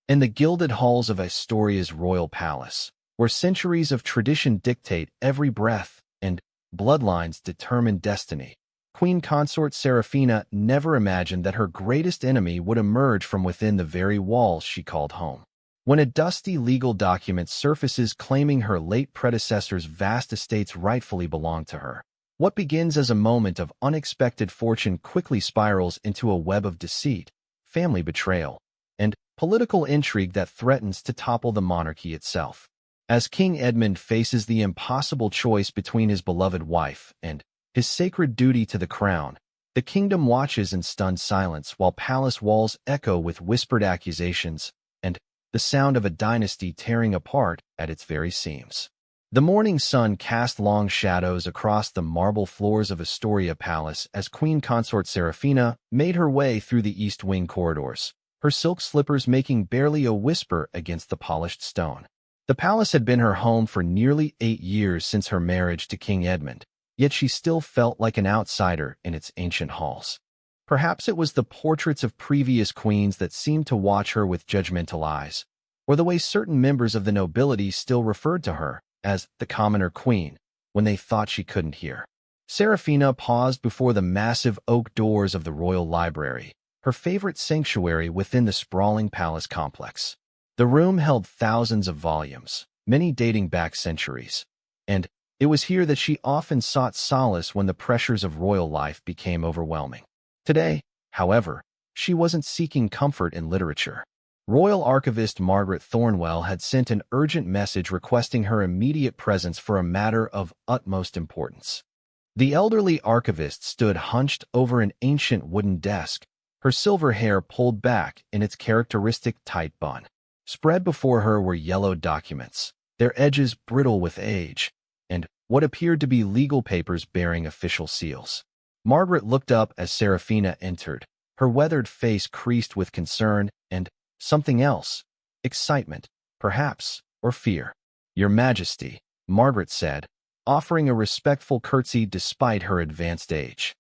In the gilded halls of Astoria's royal palace, where centuries of tradition dictate every breath and bloodlines determine destiny, Queen Consort Serafina never imagined that her greatest enemy would emerge from within the very walls she called home. When a dusty legal document surfaces claiming her late predecessor's vast estates rightfully belonged to her, what begins as a moment of unexpected fortune quickly spirals into a web of deceit, family betrayal, and political intrigue that threatens to topple the monarchy itself. As King Edmund faces the impossible choice between his beloved wife and his sacred duty to the crown, the kingdom watches in stunned silence while palace walls echo with whispered accusations and the sound of a dynasty tearing apart at its very seams. The morning sun cast long shadows across the marble floors of Astoria Palace as Queen Consort Serafina made her way through the East Wing corridors, her silk slippers making barely a whisper against the polished stone. The palace had been her home for nearly 8 years since her marriage to King Edmund, yet she still felt like an outsider in its ancient halls. Perhaps it was the portraits of previous queens that seemed to watch her with judgmental eyes, or the way certain members of the nobility still referred to her as the commoner queen when they thought she couldn't hear. Serafina paused before the massive oak doors of the royal library, her favorite sanctuary within the sprawling palace complex. The room held thousands of volumes, many dating back centuries, and it was here that she often sought solace when the pressures of royal life became overwhelming. Today, however, she wasn't seeking comfort in literature. Royal Archivist Margaret Thornwell had sent an urgent message requesting her immediate presence for a matter of utmost importance. The elderly archivist stood hunched over an ancient wooden desk, her silver hair pulled back in its characteristic tight bun. Spread before her were yellowed documents, their edges brittle with age, and what appeared to be legal papers bearing official seals. Margaret looked up as Serafina entered, her weathered face creased with concern and something else, excitement, perhaps, or fear. "Your Majesty," Margaret said, offering a respectful curtsy despite her advanced age.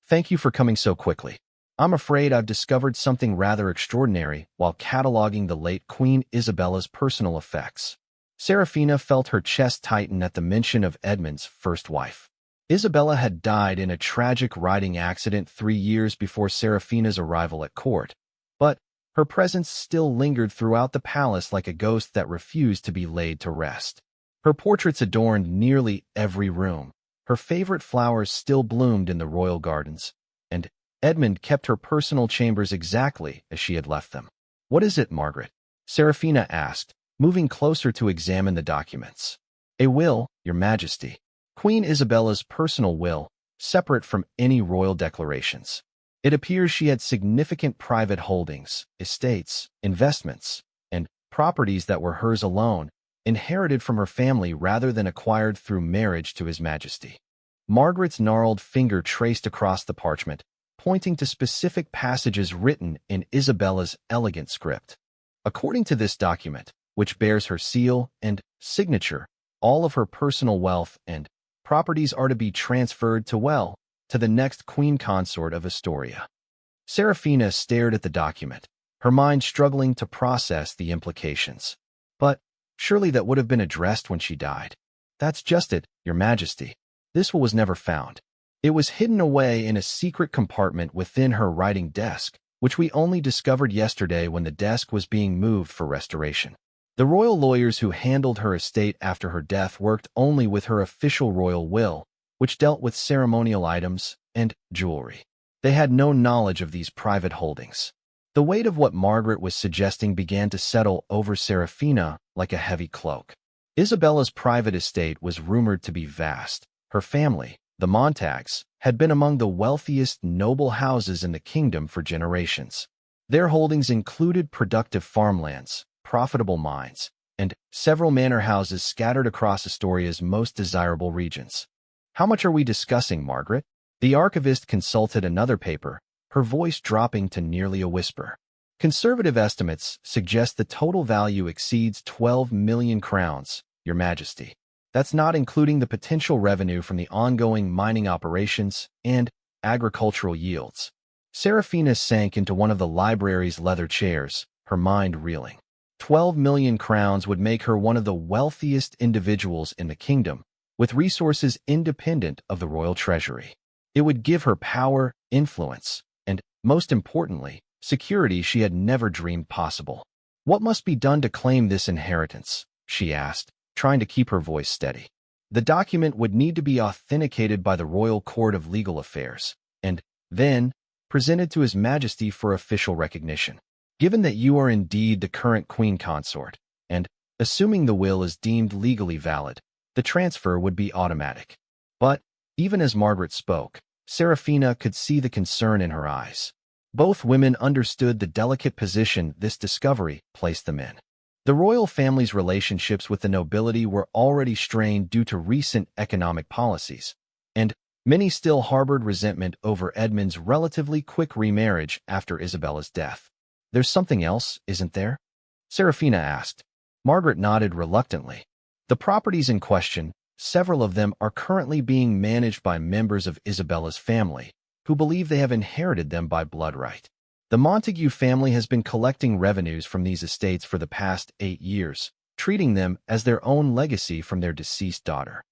"Thank you for coming so quickly. I'm afraid I've discovered something rather extraordinary while cataloging the late Queen Isabella's personal effects." Serafina felt her chest tighten at the mention of Edmund's first wife. Isabella had died in a tragic riding accident 3 years before Serafina's arrival at court, but her presence still lingered throughout the palace like a ghost that refused to be laid to rest. Her portraits adorned nearly every room. Her favorite flowers still bloomed in the royal gardens, and Edmund kept her personal chambers exactly as she had left them. "What is it, Margaret?" Serafina asked, moving closer to examine the documents. "A will, Your Majesty. Queen Isabella's personal will, separate from any royal declarations. It appears she had significant private holdings, estates, investments, and properties that were hers alone, inherited from her family rather than acquired through marriage to His Majesty." Margaret's gnarled finger traced across the parchment, pointing to specific passages written in Isabella's elegant script. According to this document, which bears her seal and signature, all of her personal wealth and properties are to be transferred to the next queen consort of Astoria. Serafina stared at the document, her mind struggling to process the implications. "But surely that would have been addressed when she died." "That's just it, Your Majesty. This will was never found. It was hidden away in a secret compartment within her writing desk, which we only discovered yesterday when the desk was being moved for restoration. The royal lawyers who handled her estate after her death worked only with her official royal will, which dealt with ceremonial items and jewelry. They had no knowledge of these private holdings." The weight of what Margaret was suggesting began to settle over Serafina like a heavy cloak. Isabella's private estate was rumored to be vast. Her family, the Montagues, had been among the wealthiest noble houses in the kingdom for generations. Their holdings included productive farmlands, profitable mines, and several manor houses scattered across Astoria's most desirable regions. "How much are we discussing, Margaret?" The archivist consulted another paper, her voice dropping to nearly a whisper. "Conservative estimates suggest the total value exceeds 12 million crowns, Your Majesty. That's not including the potential revenue from the ongoing mining operations and agricultural yields." Serafina sank into one of the library's leather chairs, her mind reeling. 12 million crowns would make her one of the wealthiest individuals in the kingdom, with resources independent of the royal treasury. It would give her power, influence, and, most importantly, security she had never dreamed possible. "What must be done to claim this inheritance?" she asked, trying to keep her voice steady. "The document would need to be authenticated by the Royal Court of Legal Affairs, and then presented to His Majesty for official recognition. Given that you are indeed the current queen consort, and assuming the will is deemed legally valid, the transfer would be automatic." But, even as Margaret spoke, Serafina could see the concern in her eyes. Both women understood the delicate position this discovery placed them in. The royal family's relationships with the nobility were already strained due to recent economic policies, and many still harbored resentment over Edmund's relatively quick remarriage after Isabella's death. "There's something else, isn't there?" Serafina asked. Margaret nodded reluctantly. "The properties in question, several of them are currently being managed by members of Isabella's family, who believe they have inherited them by blood right. The Montague family has been collecting revenues from these estates for the past 8 years, treating them as their own legacy from their deceased daughter."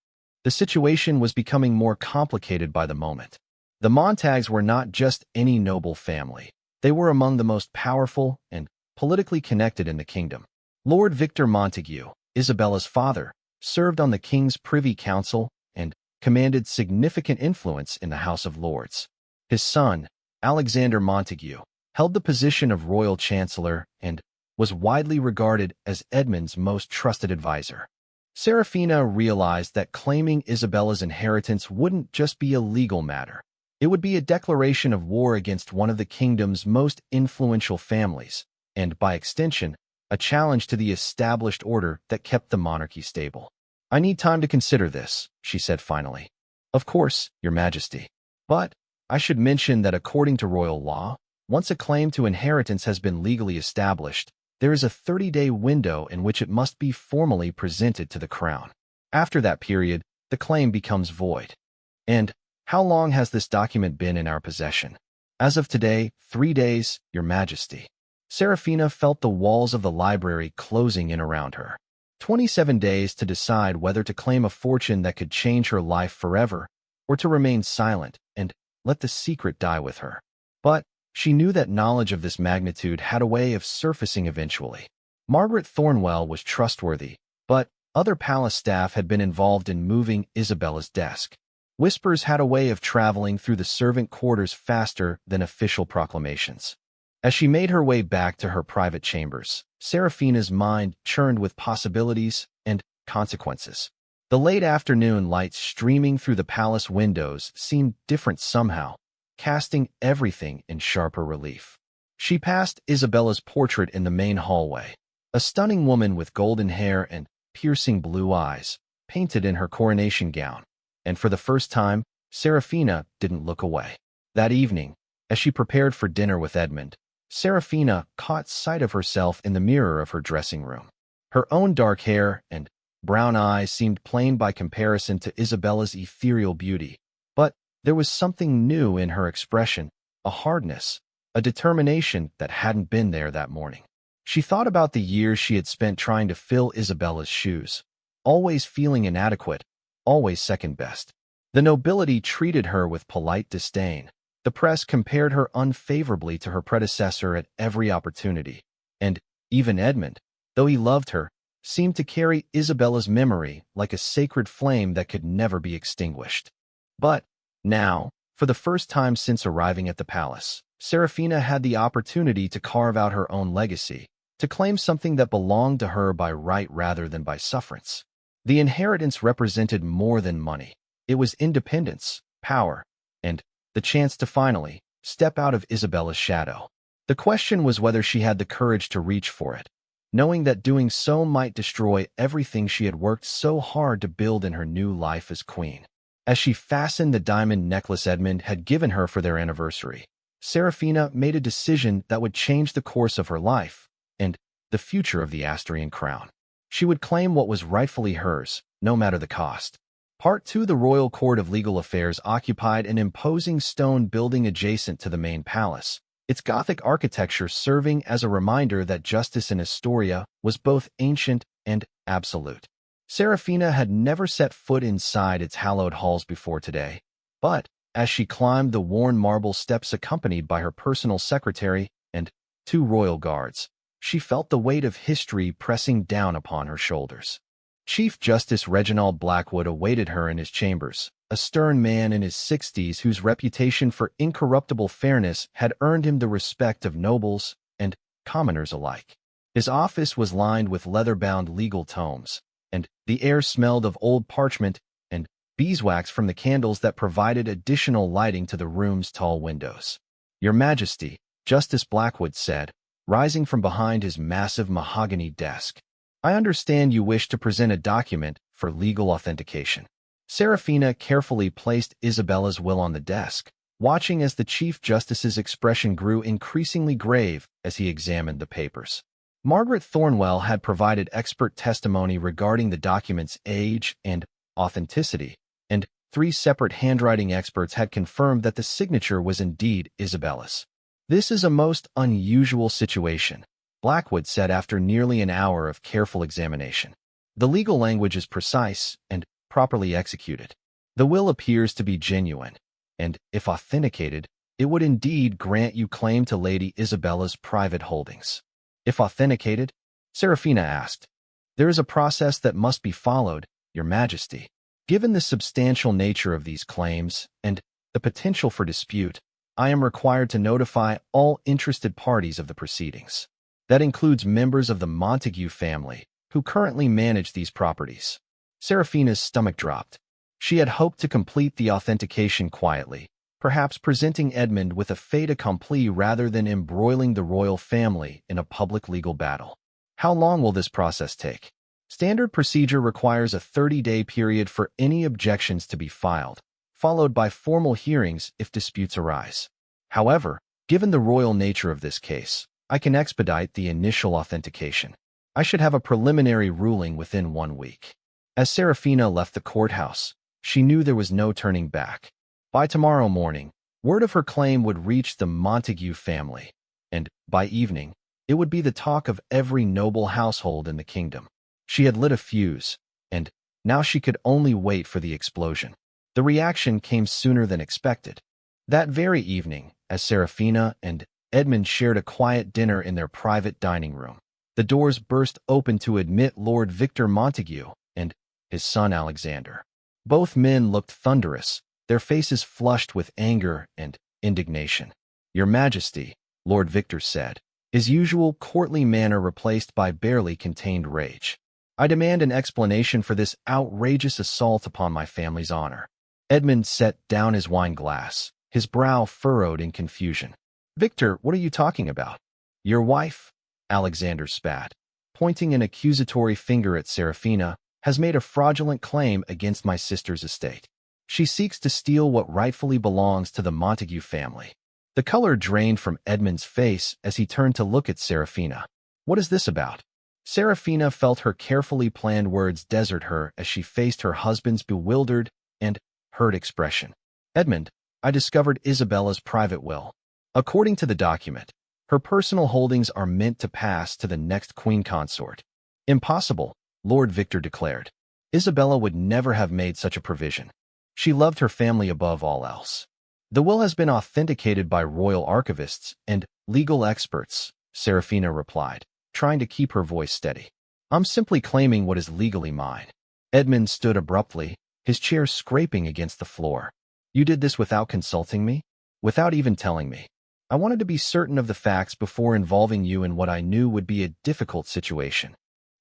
The situation was becoming more complicated by the moment. The Montagues were not just any noble family. They were among the most powerful and politically connected in the kingdom. Lord Victor Montague, Isabella's father, served on the King's Privy Council and commanded significant influence in the House of Lords. His son, Alexander Montague, held the position of Royal Chancellor and was widely regarded as Edmund's most trusted advisor. Serafina realized that claiming Isabella's inheritance wouldn't just be a legal matter. It would be a declaration of war against one of the kingdom's most influential families, and, by extension, a challenge to the established order that kept the monarchy stable. "I need time to consider this," she said finally. "Of course, Your Majesty. But I should mention that according to royal law, once a claim to inheritance has been legally established, there is a 30-day window in which it must be formally presented to the crown. After that period, the claim becomes void." "And how long has this document been in our possession?" "As of today, 3 days, Your Majesty." Serafina felt the walls of the library closing in around her. 27 days to decide whether to claim a fortune that could change her life forever, or to remain silent and let the secret die with her. But she knew that knowledge of this magnitude had a way of surfacing eventually. Margaret Thornwell was trustworthy, but other palace staff had been involved in moving Isabella's desk. Whispers had a way of traveling through the servant quarters faster than official proclamations. As she made her way back to her private chambers, Serafina's mind churned with possibilities and consequences. The late afternoon light streaming through the palace windows seemed different somehow, casting everything in sharper relief. She passed Isabella's portrait in the main hallway, a stunning woman with golden hair and piercing blue eyes, painted in her coronation gown, and for the first time, Serafina didn't look away. That evening, as she prepared for dinner with Edmund, Serafina caught sight of herself in the mirror of her dressing room. Her own dark hair and brown eyes seemed plain by comparison to Isabella's ethereal beauty, but there was something new in her expression, a hardness, a determination that hadn't been there that morning. She thought about the years she had spent trying to fill Isabella's shoes, always feeling inadequate, always second best. The nobility treated her with polite disdain. The press compared her unfavorably to her predecessor at every opportunity, and even Edmund, though he loved her, seemed to carry Isabella's memory like a sacred flame that could never be extinguished. But now, for the first time since arriving at the palace, Serafina had the opportunity to carve out her own legacy, to claim something that belonged to her by right rather than by sufferance. The inheritance represented more than money. It was independence, power, and the chance to finally step out of Isabella's shadow. The question was whether she had the courage to reach for it, knowing that doing so might destroy everything she had worked so hard to build in her new life as queen. As she fastened the diamond necklace Edmund had given her for their anniversary, Serafina made a decision that would change the course of her life and the future of the Astrian crown. She would claim what was rightfully hers, no matter the cost. Part 2. The Royal Court of Legal Affairs occupied an imposing stone building adjacent to the main palace, its Gothic architecture serving as a reminder that justice in Astoria was both ancient and absolute. Serafina had never set foot inside its hallowed halls before today, but as she climbed the worn marble steps accompanied by her personal secretary and 2 royal guards, she felt the weight of history pressing down upon her shoulders. Chief Justice Reginald Blackwood awaited her in his chambers, a stern man in his 60s whose reputation for incorruptible fairness had earned him the respect of nobles and commoners alike. His office was lined with leather-bound legal tomes, and the air smelled of old parchment and beeswax from the candles that provided additional lighting to the room's tall windows. "Your Majesty," Justice Blackwood said, rising from behind his massive mahogany desk, "I understand you wish to present a document for legal authentication." Serafina carefully placed Isabella's will on the desk, watching as the Chief Justice's expression grew increasingly grave as he examined the papers. Margaret Thornwell had provided expert testimony regarding the document's age and authenticity, and 3 separate handwriting experts had confirmed that the signature was indeed Isabella's. "This is a most unusual situation," Blackwood said after nearly an hour of careful examination. "The legal language is precise and properly executed. The will appears to be genuine, and if authenticated, it would indeed grant you claim to Lady Isabella's private holdings." "If authenticated?" Serafina asked. "There is a process that must be followed, Your Majesty. Given the substantial nature of these claims and the potential for dispute, I am required to notify all interested parties of the proceedings. That includes members of the Montague family, who currently manage these properties." Serafina's stomach dropped. She had hoped to complete the authentication quietly, perhaps presenting Edmund with a fait accompli rather than embroiling the royal family in a public legal battle. "How long will this process take?" "Standard procedure requires a 30-day period for any objections to be filed, followed by formal hearings if disputes arise. However, given the royal nature of this case, I can expedite the initial authentication. I should have a preliminary ruling within 1 week." As Serafina left the courthouse, she knew there was no turning back. By tomorrow morning, word of her claim would reach the Montague family, and by evening, it would be the talk of every noble household in the kingdom. She had lit a fuse, and now she could only wait for the explosion. The reaction came sooner than expected. That very evening, as Serafina and Edmund shared a quiet dinner in their private dining room, the doors burst open to admit Lord Victor Montague and his son Alexander. Both men looked thunderous, their faces flushed with anger and indignation. "Your Majesty," Lord Victor said, his usual courtly manner replaced by barely contained rage, "I demand an explanation for this outrageous assault upon my family's honor." Edmund set down his wine glass, his brow furrowed in confusion. "Victor, what are you talking about?" "Your wife," Alexander spat, pointing an accusatory finger at Serafina, "has made a fraudulent claim against my sister's estate. She seeks to steal what rightfully belongs to the Montague family." The color drained from Edmund's face as he turned to look at Serafina. "What is this about?" Serafina felt her carefully planned words desert her as she faced her husband's bewildered and hurt expression. "Edmund, I discovered Isabella's private will. According to the document, her personal holdings are meant to pass to the next queen consort." "Impossible," Lord Victor declared. "Isabella would never have made such a provision. She loved her family above all else." "The will has been authenticated by royal archivists and legal experts," Serafina replied, trying to keep her voice steady. "I'm simply claiming what is legally mine." Edmund stood abruptly, his chair scraping against the floor. "You did this without consulting me? Without even telling me? I wanted to be certain of the facts before involving you in what I knew would be a difficult situation."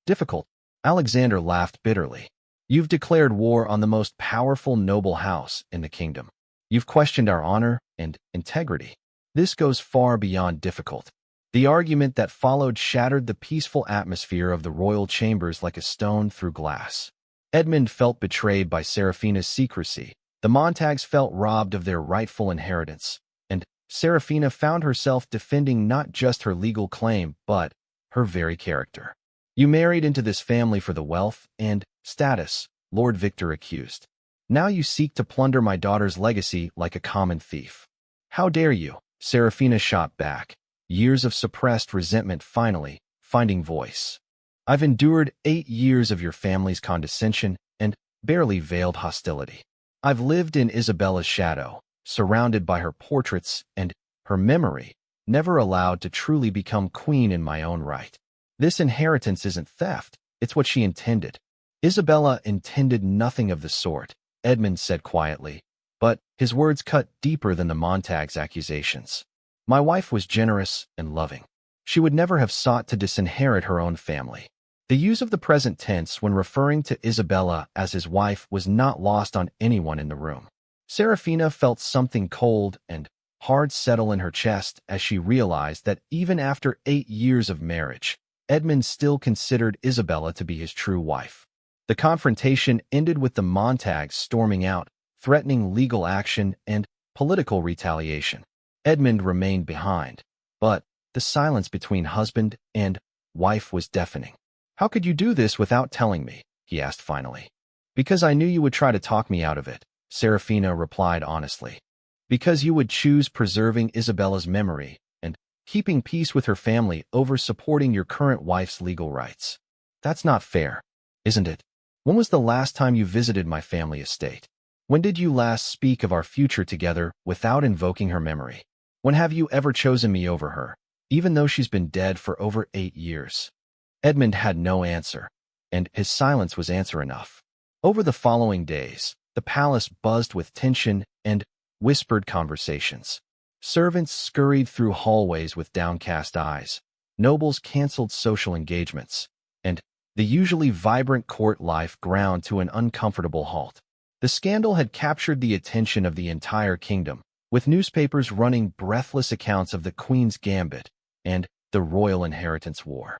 "Difficult?" Alexander laughed bitterly. "You've declared war on the most powerful noble house in the kingdom. You've questioned our honor and integrity. This goes far beyond difficult." The argument that followed shattered the peaceful atmosphere of the royal chambers like a stone through glass. Edmund felt betrayed by Serafina's secrecy. The Montagues felt robbed of their rightful inheritance, and Serafina found herself defending not just her legal claim, but her very character. "You married into this family for the wealth and status," Lord Victor accused. "Now you seek to plunder my daughter's legacy like a common thief." "How dare you?" Serafina shot back, years of suppressed resentment finally finding voice. I've endured 8 years of your family's condescension and barely veiled hostility. I've lived in Isabella's shadow, surrounded by her portraits and her memory, never allowed to truly become queen in my own right. This inheritance isn't theft, it's what she intended. Isabella intended nothing of the sort, Edmund said quietly, but his words cut deeper than the Montagues' accusations. My wife was generous and loving. She would never have sought to disinherit her own family. The use of the present tense when referring to Isabella as his wife was not lost on anyone in the room. Serafina felt something cold and hard settle in her chest as she realized that even after 8 years of marriage, Edmund still considered Isabella to be his true wife. The confrontation ended with the Montagues storming out, threatening legal action and political retaliation. Edmund remained behind, but the silence between husband and wife was deafening. "How could you do this without telling me?" he asked finally. "Because I knew you would try to talk me out of it," Serafina replied honestly. "Because you would choose preserving Isabella's memory and keeping peace with her family over supporting your current wife's legal rights. That's not fair, isn't it? When was the last time you visited my family estate? When did you last speak of our future together without invoking her memory? When have you ever chosen me over her, even though she's been dead for over 8 years? Edmund had no answer, and his silence was answer enough. Over the following days, the palace buzzed with tension and whispered conversations. Servants scurried through hallways with downcast eyes. Nobles canceled social engagements, and the usually vibrant court life ground to an uncomfortable halt. The scandal had captured the attention of the entire kingdom, with newspapers running breathless accounts of the Queen's gambit and the royal inheritance war.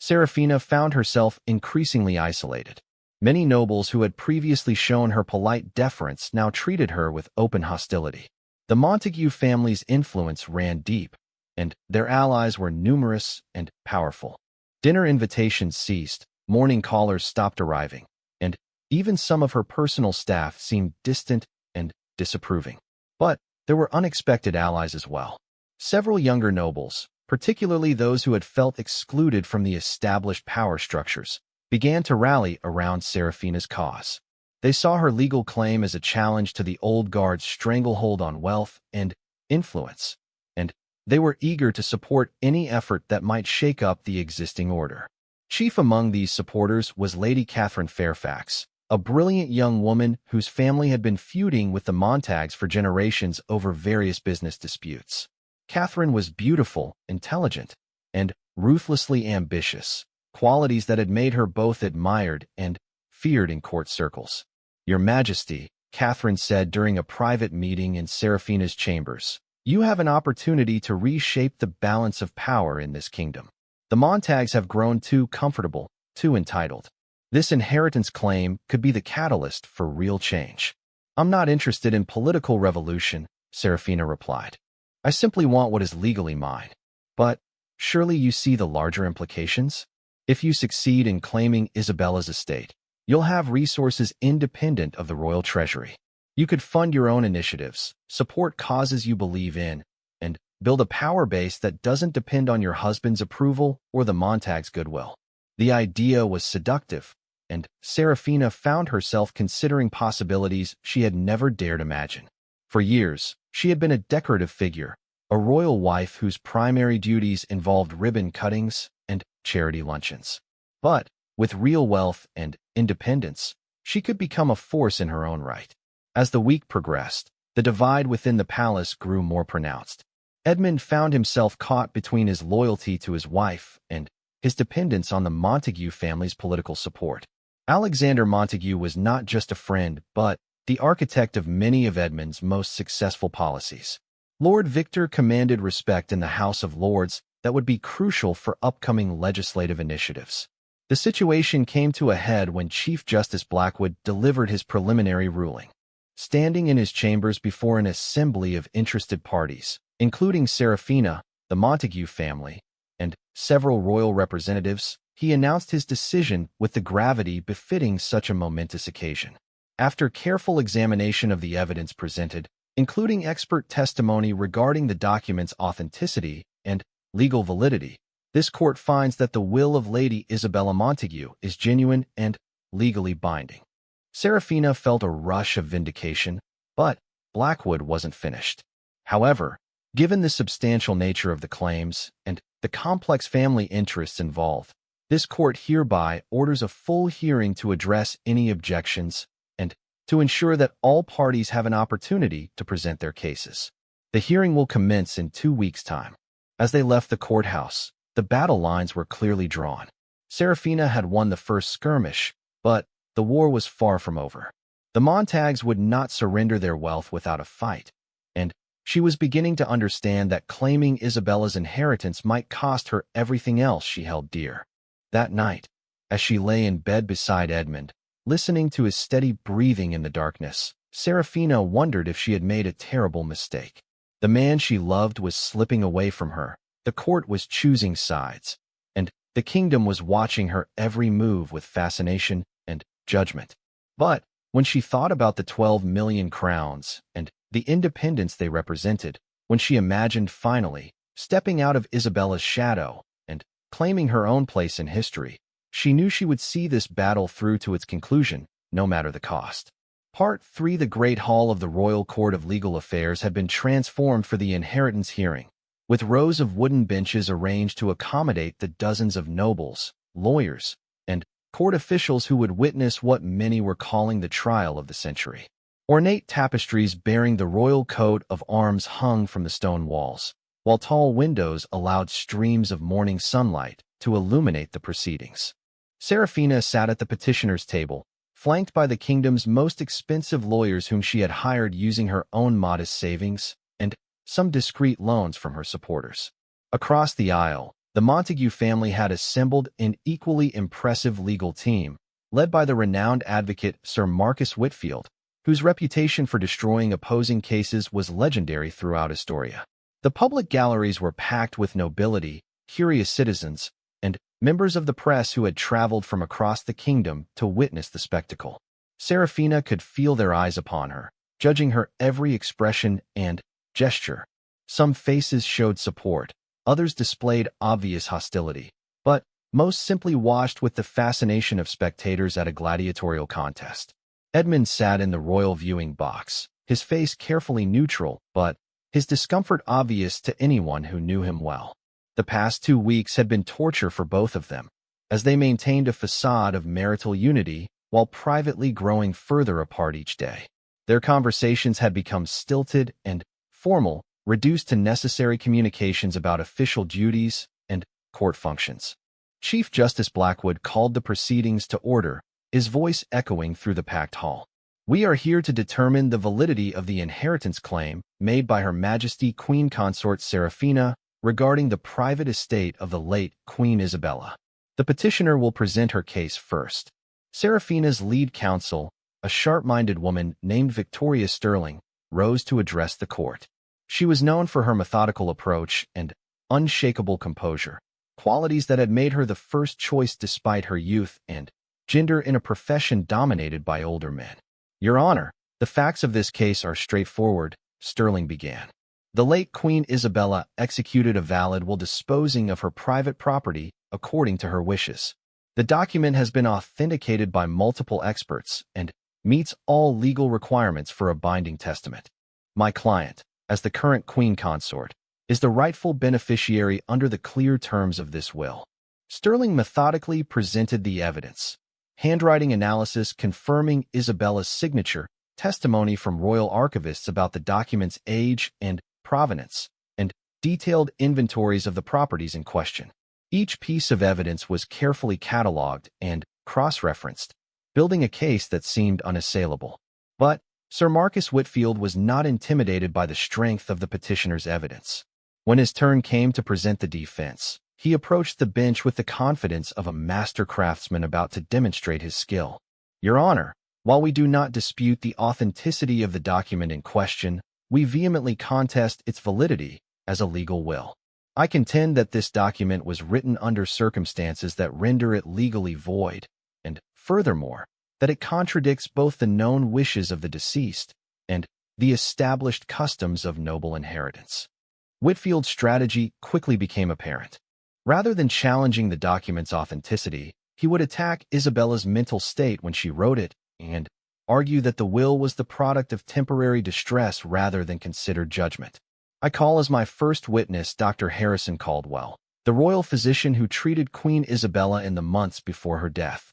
Serafina found herself increasingly isolated. Many nobles who had previously shown her polite deference now treated her with open hostility. The Montague family's influence ran deep, and their allies were numerous and powerful. Dinner invitations ceased, morning callers stopped arriving, and even some of her personal staff seemed distant and disapproving. But there were unexpected allies as well. Several younger nobles, particularly those who had felt excluded from the established power structures, began to rally around Serafina's cause. They saw her legal claim as a challenge to the old guard's stranglehold on wealth and influence, and they were eager to support any effort that might shake up the existing order. Chief among these supporters was Lady Catherine Fairfax, a brilliant young woman whose family had been feuding with the Montagues for generations over various business disputes. Catherine was beautiful, intelligent, and ruthlessly ambitious, qualities that had made her both admired and feared in court circles. "Your Majesty," Catherine said during a private meeting in Serafina's chambers, "you have an opportunity to reshape the balance of power in this kingdom. The Montagues have grown too comfortable, too entitled. This inheritance claim could be the catalyst for real change." "I'm not interested in political revolution," Serafina replied. "I simply want what is legally mine. But surely you see the larger implications? If you succeed in claiming Isabella's estate, you'll have resources independent of the royal treasury. You could fund your own initiatives, support causes you believe in, and build a power base that doesn't depend on your husband's approval or the Montagues' goodwill." The idea was seductive, and Serafina found herself considering possibilities she had never dared imagine. For years, she had been a decorative figure, a royal wife whose primary duties involved ribbon cuttings and charity luncheons. But with real wealth and independence, she could become a force in her own right. As the week progressed, the divide within the palace grew more pronounced. Edmund found himself caught between his loyalty to his wife and his dependence on the Montague family's political support. Alexander Montague was not just a friend, but the architect of many of Edmund's most successful policies. Lord Victor commanded respect in the House of Lords that would be crucial for upcoming legislative initiatives. The situation came to a head when Chief Justice Blackwood delivered his preliminary ruling. Standing in his chambers before an assembly of interested parties, including Serafina, the Montague family, and several royal representatives, he announced his decision with the gravity befitting such a momentous occasion. After careful examination of the evidence presented, including expert testimony regarding the document's authenticity and legal validity. This court finds that the will of Lady Isabella Montague is genuine and legally binding. Serafina felt a rush of vindication, but Blackwood wasn't finished. However, given the substantial nature of the claims and the complex family interests involved, this court hereby orders a full hearing to address any objections and to ensure that all parties have an opportunity to present their cases. The hearing will commence in 2 weeks' time. As they left the courthouse, the battle lines were clearly drawn. Serafina had won the first skirmish, but the war was far from over. The Montagues would not surrender their wealth without a fight, and she was beginning to understand that claiming Isabella's inheritance might cost her everything else she held dear. That night, as she lay in bed beside Edmund, listening to his steady breathing in the darkness, Serafina wondered if she had made a terrible mistake. The man she loved was slipping away from her, the court was choosing sides, and the kingdom was watching her every move with fascination and judgment. But when she thought about the 12 million crowns and the independence they represented, when she imagined finally stepping out of Isabella's shadow and claiming her own place in history, she knew she would see this battle through to its conclusion, no matter the cost. Part 3. The Great Hall of the Royal Court of Legal Affairs had been transformed for the inheritance hearing, with rows of wooden benches arranged to accommodate the dozens of nobles, lawyers, and court officials who would witness what many were calling the trial of the century. Ornate tapestries bearing the royal coat of arms hung from the stone walls, while tall windows allowed streams of morning sunlight to illuminate the proceedings. Serafina sat at the petitioner's table, flanked by the kingdom's most expensive lawyers whom she had hired using her own modest savings and some discreet loans from her supporters. Across the aisle, the Montague family had assembled an equally impressive legal team, led by the renowned advocate Sir Marcus Whitfield, whose reputation for destroying opposing cases was legendary throughout Astoria. The public galleries were packed with nobility, curious citizens, and members of the press who had traveled from across the kingdom to witness the spectacle. Serafina could feel their eyes upon her, judging her every expression and gesture. Some faces showed support, others displayed obvious hostility, but most simply watched with the fascination of spectators at a gladiatorial contest. Edmund sat in the royal viewing box, his face carefully neutral, but his discomfort obvious to anyone who knew him well. The past 2 weeks had been torture for both of them, as they maintained a facade of marital unity while privately growing further apart each day. Their conversations had become stilted and formal, reduced to necessary communications about official duties and court functions. Chief Justice Blackwood called the proceedings to order, his voice echoing through the packed hall. "We are here to determine the validity of the inheritance claim made by Her Majesty Queen Consort Serafina regarding the private estate of the late Queen Isabella. The petitioner will present her case first." Serafina's lead counsel, a sharp-minded woman named Victoria Sterling, rose to address the court. She was known for her methodical approach and unshakable composure, qualities that had made her the first choice despite her youth and gender in a profession dominated by older men. "Your Honor, the facts of this case are straightforward," Sterling began. "The late Queen Isabella executed a valid will disposing of her private property according to her wishes. The document has been authenticated by multiple experts and meets all legal requirements for a binding testament. My client, as the current Queen Consort, is the rightful beneficiary under the clear terms of this will." Sterling methodically presented the evidence. Handwriting analysis confirming Isabella's signature, testimony from royal archivists about the document's age and provenance, and detailed inventories of the properties in question. Each piece of evidence was carefully cataloged and cross-referenced, building a case that seemed unassailable. But Sir Marcus Whitfield was not intimidated by the strength of the petitioner's evidence. When his turn came to present the defense, he approached the bench with the confidence of a master craftsman about to demonstrate his skill. "Your Honor, while we do not dispute the authenticity of the document in question, we vehemently contest its validity as a legal will. I contend that this document was written under circumstances that render it legally void, and, furthermore, that it contradicts both the known wishes of the deceased and the established customs of noble inheritance. Whitfield's strategy quickly became apparent. Rather than challenging the document's authenticity, he would attack Isabella's mental state when she wrote it and argue that the will was the product of temporary distress rather than considered judgment. I call as my first witness Dr. Harrison Caldwell, the royal physician who treated Queen Isabella in the months before her death.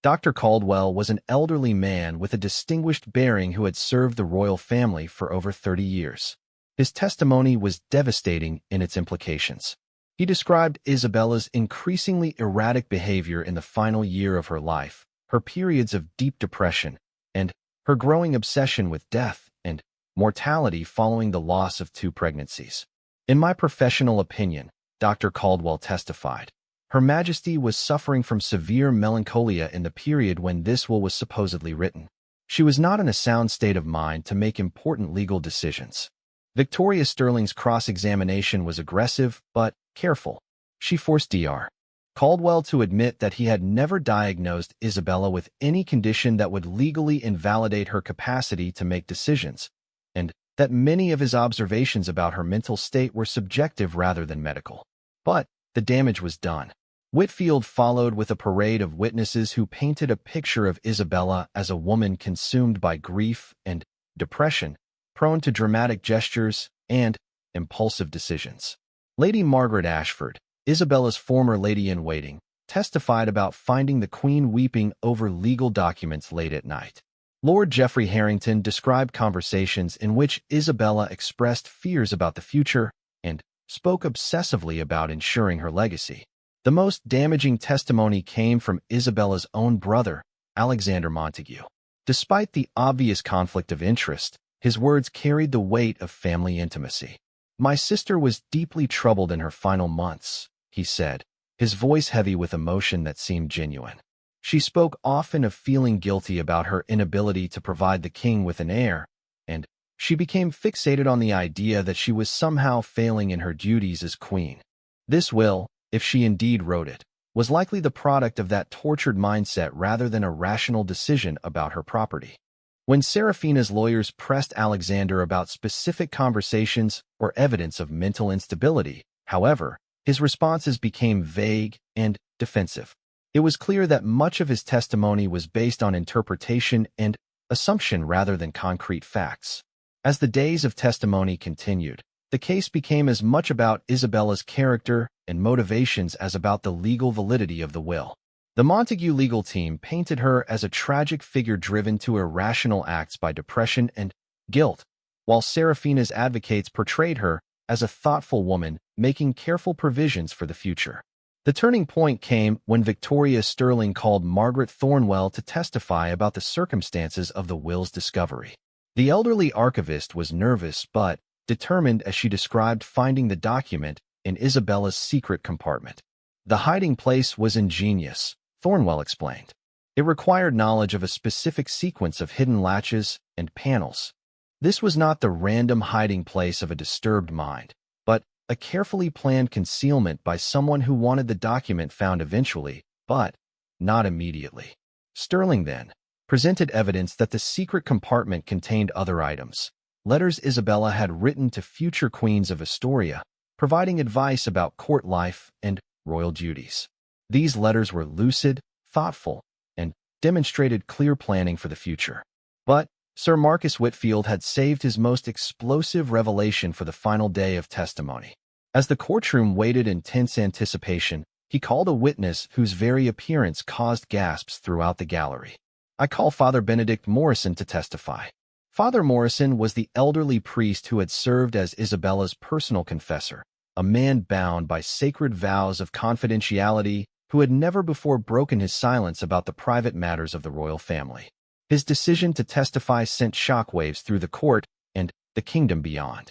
Dr. Caldwell was an elderly man with a distinguished bearing who had served the royal family for over 30 years. His testimony was devastating in its implications. He described Isabella's increasingly erratic behavior in the final year of her life, her periods of deep depression, and her growing obsession with death and mortality following the loss of 2 pregnancies. In my professional opinion, Dr. Caldwell testified, Her Majesty was suffering from severe melancholia in the period when this will was supposedly written. She was not in a sound state of mind to make important legal decisions. Victoria Sterling's cross-examination was aggressive but careful. She forced Dr. Caldwell to admit that he had never diagnosed Isabella with any condition that would legally invalidate her capacity to make decisions, and that many of his observations about her mental state were subjective rather than medical. But the damage was done. Whitfield followed with a parade of witnesses who painted a picture of Isabella as a woman consumed by grief and depression, prone to dramatic gestures and impulsive decisions. Lady Margaret Ashford, Isabella's former lady-in-waiting, testified about finding the Queen weeping over legal documents late at night. Lord Geoffrey Harrington described conversations in which Isabella expressed fears about the future and spoke obsessively about ensuring her legacy. The most damaging testimony came from Isabella's own brother, Alexander Montague. Despite the obvious conflict of interest, his words carried the weight of family intimacy. "My sister was deeply troubled in her final months," he said, his voice heavy with emotion that seemed genuine. "She spoke often of feeling guilty about her inability to provide the king with an heir, and she became fixated on the idea that she was somehow failing in her duties as queen. This will, if she indeed wrote it, was likely the product of that tortured mindset rather than a rational decision about her property." When Serafina's lawyers pressed Alexander about specific conversations or evidence of mental instability, however, his responses became vague and defensive. It was clear that much of his testimony was based on interpretation and assumption rather than concrete facts. As the days of testimony continued, the case became as much about Isabella's character and motivations as about the legal validity of the will. The Montague legal team painted her as a tragic figure driven to irrational acts by depression and guilt, while Serafina's advocates portrayed her as a thoughtful woman making careful provisions for the future. The turning point came when Victoria Sterling called Margaret Thornwell to testify about the circumstances of the will's discovery. The elderly archivist was nervous but determined as she described finding the document in Isabella's secret compartment. "The hiding place was ingenious," Thornwell explained. "It required knowledge of a specific sequence of hidden latches and panels. This was not the random hiding place of a disturbed mind, but a carefully planned concealment by someone who wanted the document found eventually, but not immediately." Sterling then presented evidence that the secret compartment contained other items, letters Isabella had written to future queens of Astoria, providing advice about court life and royal duties. These letters were lucid, thoughtful, and demonstrated clear planning for the future. But Sir Marcus Whitfield had saved his most explosive revelation for the final day of testimony. As the courtroom waited in tense anticipation, he called a witness whose very appearance caused gasps throughout the gallery. "I call Father Benedict Morrison to testify." Father Morrison was the elderly priest who had served as Isabella's personal confessor, a man bound by sacred vows of confidentiality who had never before broken his silence about the private matters of the royal family. His decision to testify sent shockwaves through the court and the kingdom beyond.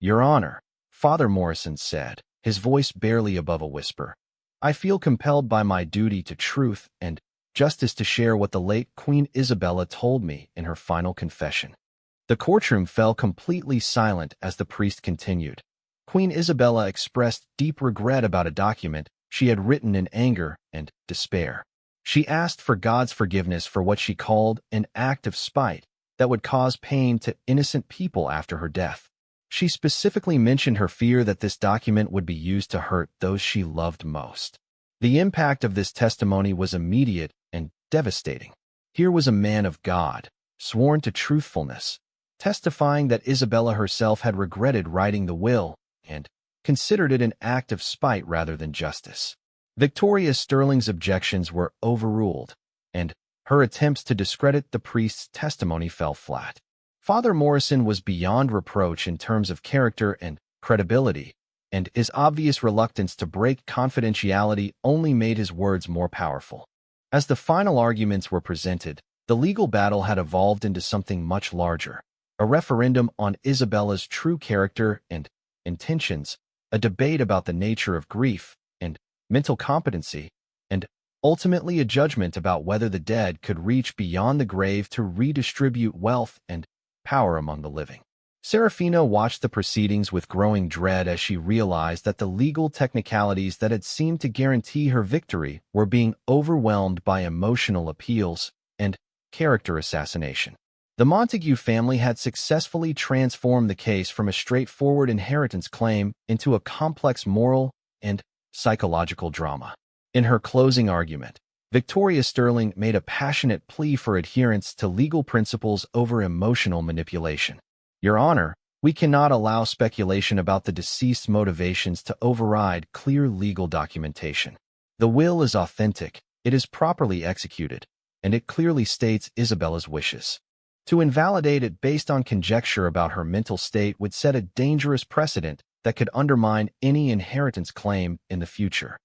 "Your Honor," Father Morrison said, his voice barely above a whisper, "I feel compelled by my duty to truth and justice to share what the late Queen Isabella told me in her final confession." The courtroom fell completely silent as the priest continued. Queen Isabella expressed deep regret about a document she had written in anger and despair. She asked for God's forgiveness for what she called an act of spite, that would cause pain to innocent people after her death. She specifically mentioned her fear that this document would be used to hurt those she loved most. The impact of this testimony was immediate and devastating. Here was a man of God, sworn to truthfulness, testifying that Isabella herself had regretted writing the will and considered it an act of spite rather than justice. Victoria Sterling's objections were overruled, and her attempts to discredit the priest's testimony fell flat. Father Morrison was beyond reproach in terms of character and credibility, and his obvious reluctance to break confidentiality only made his words more powerful. As the final arguments were presented, the legal battle had evolved into something much larger, a referendum on Isabella's true character and intentions, a debate about the nature of grief and mental competency, and ultimately a judgment about whether the dead could reach beyond the grave to redistribute wealth and power among the living. Serafina watched the proceedings with growing dread as she realized that the legal technicalities that had seemed to guarantee her victory were being overwhelmed by emotional appeals and character assassination. The Montague family had successfully transformed the case from a straightforward inheritance claim into a complex moral and psychological drama. In her closing argument, Victoria Sterling made a passionate plea for adherence to legal principles over emotional manipulation. Your Honor, we cannot allow speculation about the deceased's motivations to override clear legal documentation. The will is authentic, it is properly executed, and it clearly states Isabella's wishes. To invalidate it based on conjecture about her mental state would set a dangerous precedent that could undermine any inheritance claim in the future.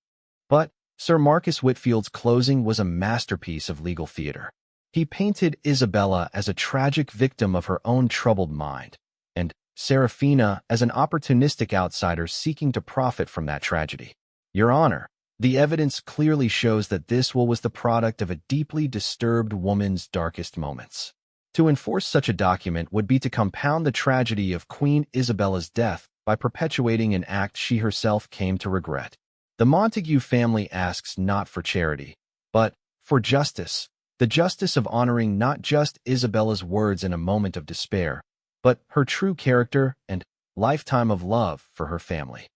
But Sir Marcus Whitfield's closing was a masterpiece of legal theater. He painted Isabella as a tragic victim of her own troubled mind, and Serafina as an opportunistic outsider seeking to profit from that tragedy. Your Honor, the evidence clearly shows that this will was the product of a deeply disturbed woman's darkest moments. To enforce such a document would be to compound the tragedy of Queen Isabella's death by perpetuating an act she herself came to regret. The Montague family asks not for charity, but for justice, the justice of honoring not just Isabella's words in a moment of despair, but her true character and lifetime of love for her family.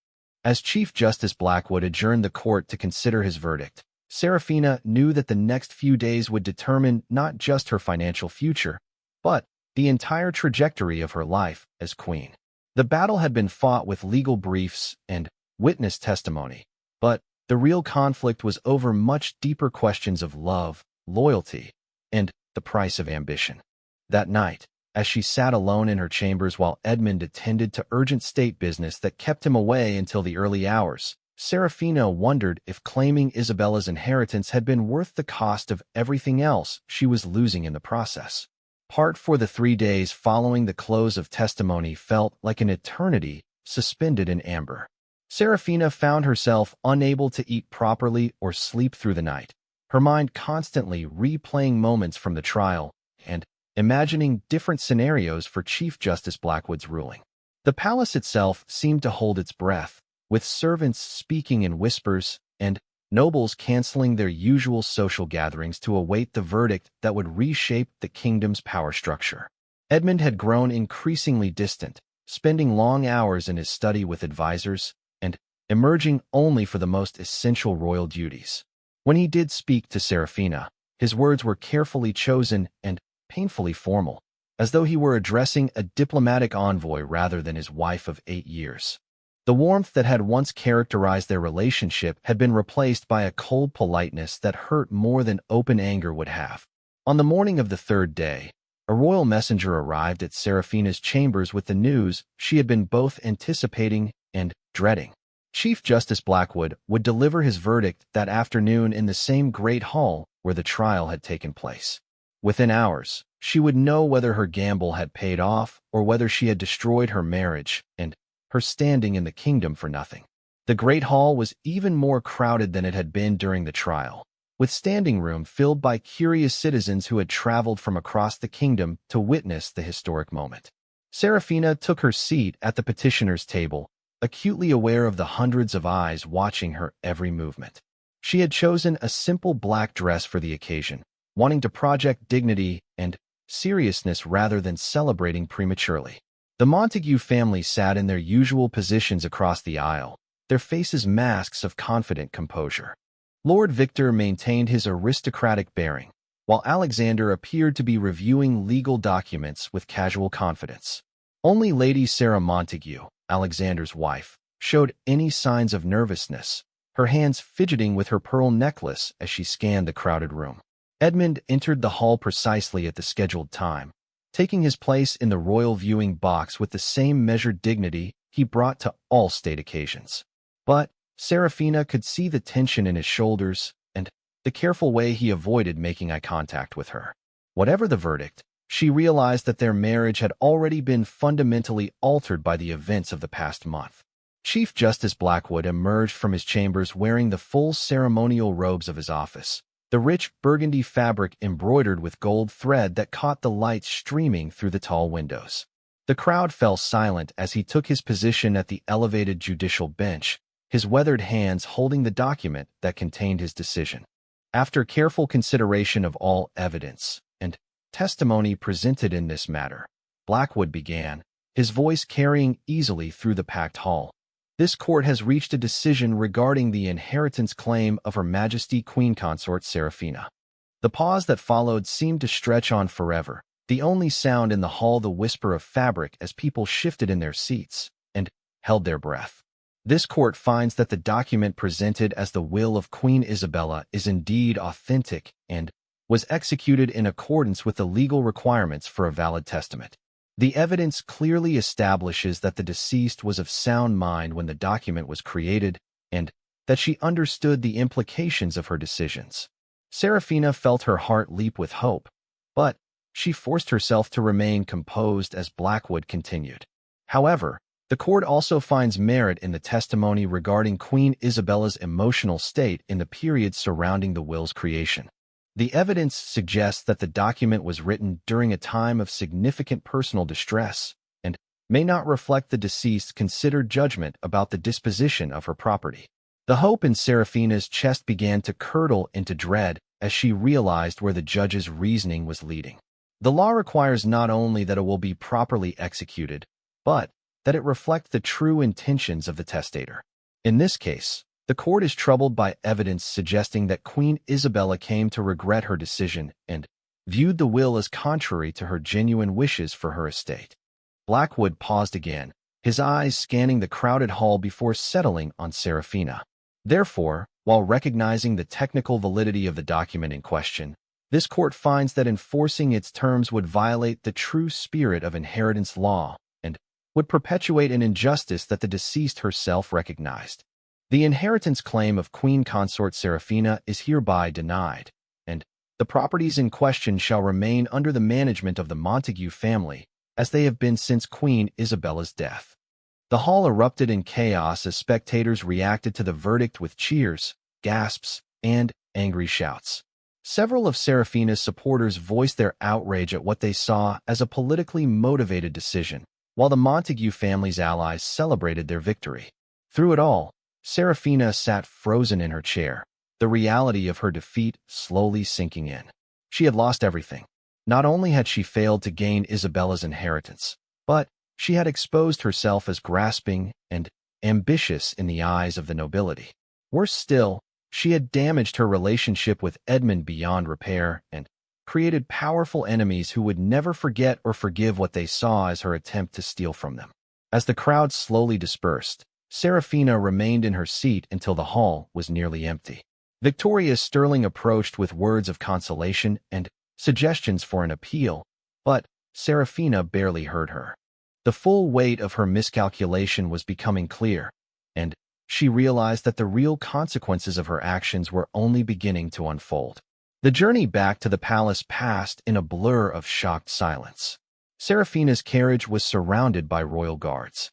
As Chief Justice Blackwood adjourned the court to consider his verdict, Serafina knew that the next few days would determine not just her financial future, but the entire trajectory of her life as queen. The battle had been fought with legal briefs and witness testimony, but the real conflict was over much deeper questions of love, loyalty, and the price of ambition. That night, as she sat alone in her chambers while Edmund attended to urgent state business that kept him away until the early hours, Serafina wondered if claiming Isabella's inheritance had been worth the cost of everything else she was losing in the process. Part for the 3 days following the close of testimony felt like an eternity suspended in amber. Serafina found herself unable to eat properly or sleep through the night, her mind constantly replaying moments from the trial and imagining different scenarios for Chief Justice Blackwood's ruling. The palace itself seemed to hold its breath, with servants speaking in whispers and nobles canceling their usual social gatherings to await the verdict that would reshape the kingdom's power structure. Edmund had grown increasingly distant, spending long hours in his study with advisors and emerging only for the most essential royal duties. When he did speak to Serafina, his words were carefully chosen and painfully formal, as though he were addressing a diplomatic envoy rather than his wife of 8 years. The warmth that had once characterized their relationship had been replaced by a cold politeness that hurt more than open anger would have. On the morning of the 3rd day, a royal messenger arrived at Serafina's chambers with the news she had been both anticipating and dreading. Chief Justice Blackwood would deliver his verdict that afternoon in the same great hall where the trial had taken place. Within hours, she would know whether her gamble had paid off or whether she had destroyed her marriage and her standing in the kingdom for nothing. The great hall was even more crowded than it had been during the trial, with standing room filled by curious citizens who had traveled from across the kingdom to witness the historic moment. Serafina took her seat at the petitioner's table, acutely aware of the hundreds of eyes watching her every movement. She had chosen a simple black dress for the occasion, wanting to project dignity and seriousness rather than celebrating prematurely. The Montague family sat in their usual positions across the aisle, their faces masks of confident composure. Lord Victor maintained his aristocratic bearing, while Alexander appeared to be reviewing legal documents with casual confidence. Only Lady Sarah Montague, Alexander's wife, showed any signs of nervousness, her hands fidgeting with her pearl necklace as she scanned the crowded room. Edmund entered the hall precisely at the scheduled time, taking his place in the royal viewing box with the same measured dignity he brought to all state occasions. But Seraphina could see the tension in his shoulders and the careful way he avoided making eye contact with her. Whatever the verdict, she realized that their marriage had already been fundamentally altered by the events of the past month. Chief Justice Blackwood emerged from his chambers wearing the full ceremonial robes of his office, the rich burgundy fabric embroidered with gold thread that caught the light streaming through the tall windows. The crowd fell silent as he took his position at the elevated judicial bench, his weathered hands holding the document that contained his decision. After careful consideration of all evidence and testimony presented in this matter, Blackwood began, his voice carrying easily through the packed hall. This court has reached a decision regarding the inheritance claim of Her Majesty Queen Consort Seraphina. The pause that followed seemed to stretch on forever, the only sound in the hall the whisper of fabric as people shifted in their seats and held their breath. This court finds that the document presented as the will of Queen Isabella is indeed authentic and was executed in accordance with the legal requirements for a valid testament. The evidence clearly establishes that the deceased was of sound mind when the document was created and that she understood the implications of her decisions. Seraphina felt her heart leap with hope, but she forced herself to remain composed as Blackwood continued. However, the court also finds merit in the testimony regarding Queen Isabella's emotional state in the period surrounding the will's creation. The evidence suggests that the document was written during a time of significant personal distress and may not reflect the deceased's considered judgment about the disposition of her property. The hope in Seraphina's chest began to curdle into dread as she realized where the judge's reasoning was leading. The law requires not only that it will be properly executed, but that it reflect the true intentions of the testator. In this case, the court is troubled by evidence suggesting that Queen Isabella came to regret her decision and viewed the will as contrary to her genuine wishes for her estate. Blackwood paused again, his eyes scanning the crowded hall before settling on Seraphina. Therefore, while recognizing the technical validity of the document in question, this court finds that enforcing its terms would violate the true spirit of inheritance law and would perpetuate an injustice that the deceased herself recognized. The inheritance claim of Queen Consort Seraphina is hereby denied, and the properties in question shall remain under the management of the Montague family, as they have been since Queen Isabella's death. The hall erupted in chaos as spectators reacted to the verdict with cheers, gasps, and angry shouts. Several of Seraphina's supporters voiced their outrage at what they saw as a politically motivated decision, while the Montague family's allies celebrated their victory. Through it all, Seraphina sat frozen in her chair, the reality of her defeat slowly sinking in. She had lost everything. Not only had she failed to gain Isabella's inheritance, but she had exposed herself as grasping and ambitious in the eyes of the nobility. Worse still, she had damaged her relationship with Edmund beyond repair and created powerful enemies who would never forget or forgive what they saw as her attempt to steal from them. As the crowd slowly dispersed, Seraphina remained in her seat until the hall was nearly empty. Victoria Sterling approached with words of consolation and suggestions for an appeal, but Seraphina barely heard her. The full weight of her miscalculation was becoming clear, and she realized that the real consequences of her actions were only beginning to unfold. The journey back to the palace passed in a blur of shocked silence. Seraphina's carriage was surrounded by royal guards.